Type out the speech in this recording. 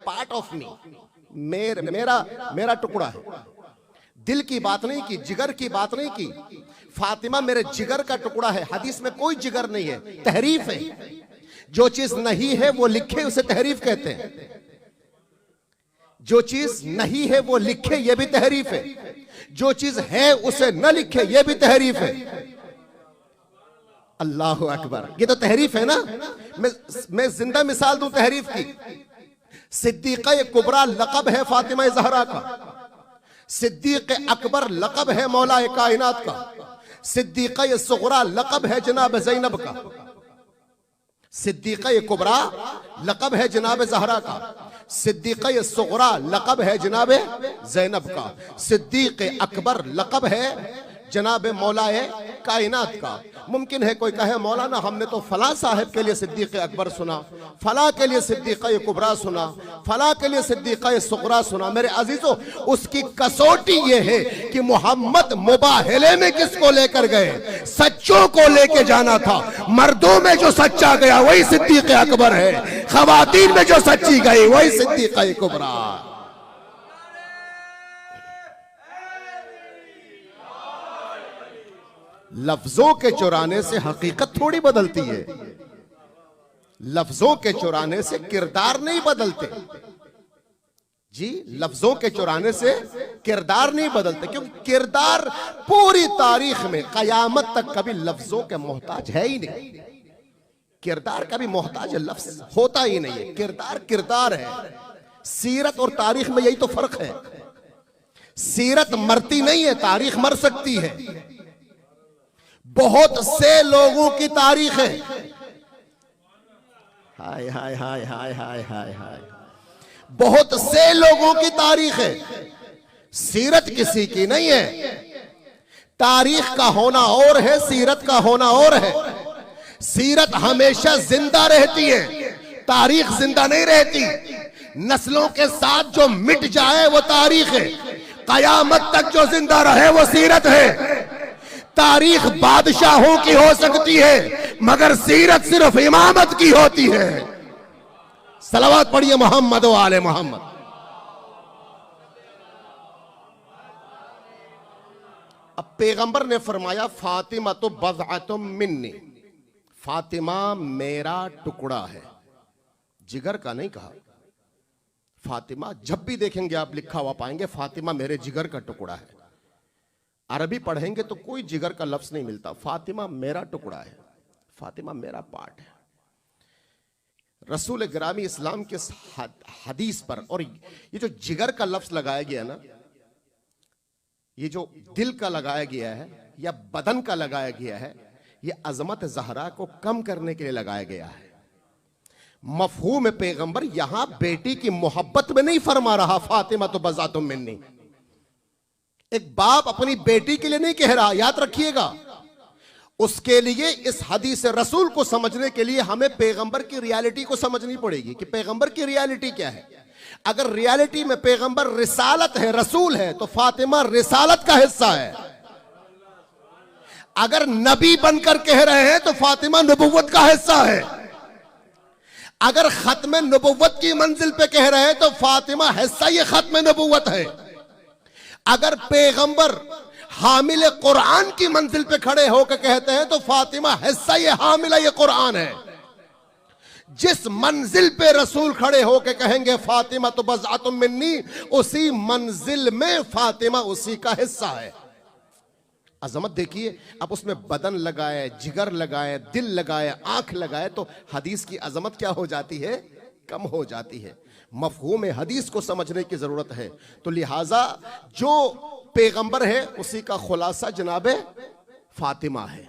Part of me, मेरा टुकड़ा है। दिल की बात नहीं की, जिगर की बात नहीं की। फातिमा मेरे जिगर का टुकड़ा है। हदीस में कोई जिगर नहीं है, तहरीफ है। जो चीज नहीं है वो लिखे उसे तहरीफ कहते हैं। जो चीज नहीं है वो लिखे ये भी तहरीफ है। जो चीज है उसे न लिखे ये भी तहरीफ है। अल्लाह अकबर, ये तो तहरीफ है ना। मैं जिंदा मिसाल दूं तहरीफ की। सिद्दीक़ा कुबरा लक़ब है फातिमा ज़हरा का। सिद्दीक़ अकबर लक़ब है मौला कायनात का। सिद्दीक़ा सुग़रा लक़ब है जनाब ज़ैनब का। सिद्दीक़ा कुबरा लक़ब है जनाब ज़हरा का। सिद्दीक़ा सुग़रा लक़ब है जनाब ज़ैनब का। सिद्दीक़ अकबर लक़ब है जनाब मौलाए कायनात का। मुमकिन है कोई कहे मौलाना हमने तो फला साहब के लिए सिद्दीक़ अकबर सुना, फला के लिए सिद्दीक़ा कुबरा सुना, फला के लिए सिद्दीक़ा सुग़रा सुना। मेरे अजीजों, उसकी कसौटी ये है कि मोहम्मद मुबाहले में किसको लेकर गए? सच्चों को लेके जाना था। मर्दों में जो सच्चा गया वही सिद्दीक़ अकबर है, ख़वातीन में जो सच्ची गई वही सिद्दीक़ा कुबरा। लफ्जों के चुराने से हकीकत थोड़ी बदलती है। लफ्जों के चुराने से किरदार नहीं बदलते जी। लफ्जों के चुराने से किरदार नहीं बदलते, क्योंकि किरदार पूरी तारीख में कयामत तक कभी लफ्जों के मोहताज है ही नहीं। किरदार कभी मोहताज लफ्ज होता ही नहीं है। किरदार किरदार है। सीरत और तारीख में यही तो फर्क है। सीरत मरती नहीं है, तारीख मर सकती है। बहुत से लोगों की तारीख है। हाय हाय हाय हाय हाय हाय हाय। बहुत से लोगों की तारीख है, सीरत किसी की नहीं है। तारीख का होना और है, सीरत का होना और है। सीरत हमेशा जिंदा रहती है, तारीख जिंदा नहीं रहती। नस्लों के साथ जो मिट जाए वो तारीख है, कयामत तक जो जिंदा रहे वो सीरत है। तारीख बादशाहों की हो सकती है, मगर सीरत सिर्फ इमामत की होती है। सलावत पढ़िए मोहम्मद व आले मोहम्मद। अब पैगंबर ने फरमाया फातिमा तो बज़अतुम मिन्नी, फातिमा मेरा टुकड़ा है। जिगर का नहीं कहा। फातिमा जब भी देखेंगे आप लिखा हुआ पाएंगे फातिमा मेरे जिगर का टुकड़ा है। अरबी पढ़ेंगे तो कोई जिगर का लफ्ज नहीं मिलता। फातिमा मेरा टुकड़ा है, फातिमा मेरा पार्ट है। रसूल गिरामी इस्लाम के हदीस पर, और ये जो जिगर का लफ्ज लगाया गया ना, ये जो दिल का लगाया गया है या बदन का लगाया गया है, ये अजमत ज़हरा को कम करने के लिए लगाया गया है। मफहूम पैगंबर यहां बेटी की मोहब्बत में नहीं फरमा रहा फातिमा तो बज़अतुम मिन्नी। एक बाप अपनी बेटी के लिए नहीं कह रहा, याद रखिएगा। उसके लिए इस हदीस रसूल को समझने के लिए हमें पैगंबर की रियलिटी को समझनी पड़ेगी कि पैगंबर की रियलिटी क्या है। अगर रियलिटी में पैगंबर रिसालत है, रसूल है, तो फातिमा रिसालत का हिस्सा है। अगर नबी बनकर कह रहे हैं तो फातिमा नबुव्वत का हिस्सा है। अगर खत्म नबुव्वत की मंजिल पे कह रहे हैं तो फातिमा हिस्सा ये खत्म नबुव्वत है। अगर पैगंबर हामिल कुरान की मंजिल पे खड़े होकर कहते हैं तो फातिमा हिस्सा ये हामिला ये कुरान है। जिस मंजिल पे रसूल खड़े होकर कहेंगे फातिमा तो बज़अतुम मिन्नी, उसी मंजिल में फातिमा उसी का हिस्सा है। अजमत देखिए। अब उसमें बदन लगाए, जिगर लगाए, दिल लगाए, आंख लगाए तो हदीस की अजमत क्या हो जाती है? कम हो जाती है। मफहूम हदीस को समझने की जरूरत है। तो लिहाजा जो पैगंबर है उसी का खुलासा जनाबे फातिमा है।